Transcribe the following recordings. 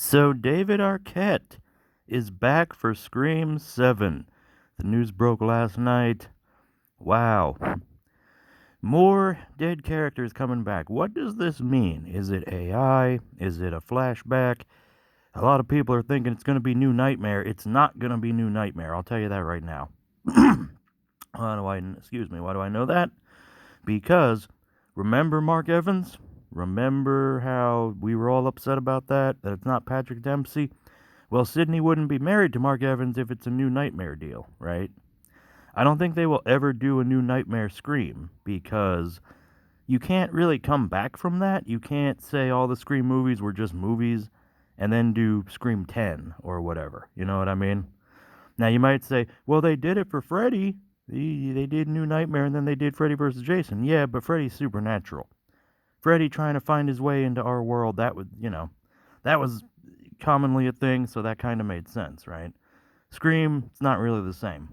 So David Arquette is back for Scream 7. The news broke last night. Wow. More dead characters coming back. What does this mean? Is it AI? Is it a flashback? A lot of people are thinking it's going to be New Nightmare. It's not going to be New Nightmare. I'll tell you that right now. Why do I know that? Because remember Mark Evans? Remember how we were all upset about that it's not Patrick Dempsey? Well, Sydney wouldn't be married to Mark Evans if it's a New Nightmare deal, right? I don't think they will ever do a New Nightmare Scream because you can't really come back from that. You can't say all the Scream movies were just movies and then do Scream 10 or whatever. You know what I mean? Now, you might say, well, they did it for Freddy. They did New Nightmare and then they did Freddy vs. Jason. Yeah, but Freddy's supernatural. Freddy trying to find his way into our world, that was commonly a thing, so that kind of made sense, right? Scream, it's not really the same.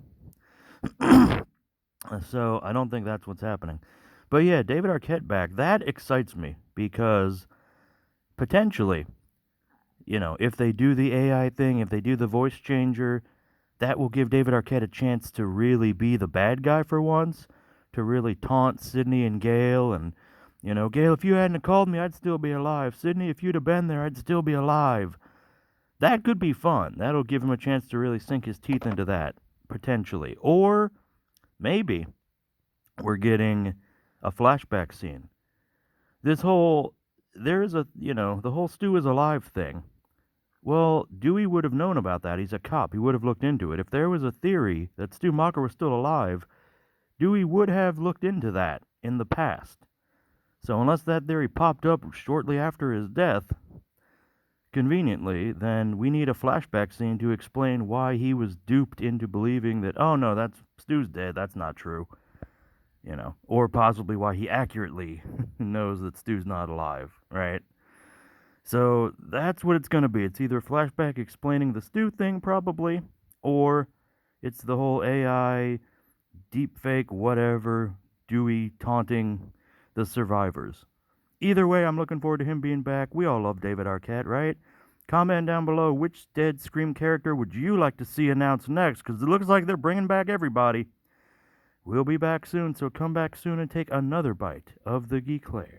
So I don't think that's what's happening. But yeah, David Arquette back, that excites me because potentially, if they do the AI thing, if they do the voice changer, that will give David Arquette a chance to really be the bad guy for once, to really taunt Sydney and Gale and, Gale, if you hadn't called me, I'd still be alive. Sydney, if you'd have been there, I'd still be alive. That could be fun. That'll give him a chance to really sink his teeth into that, potentially. Or maybe we're getting a flashback scene. The whole Stu is alive thing. Well, Dewey would have known about that. He's a cop. He would have looked into it. If there was a theory that Stu Macher was still alive, Dewey would have looked into that in the past. So unless that theory popped up shortly after his death, conveniently, then we need a flashback scene to explain why he was duped into believing that, oh no, that's Stu's dead. That's not true. Or possibly why he accurately knows that Stu's not alive, right? So that's what it's going to be. It's either a flashback explaining the Stu thing, probably, or it's the whole AI, deepfake, whatever, Dewey taunting the survivors. Either way, I'm looking forward to him being back. We all love David Arquette, right? Comment down below which dead Scream character would you like to see announced next, because it looks like they're bringing back everybody. We'll be back soon, so come back soon and take another bite of the GeeKlare.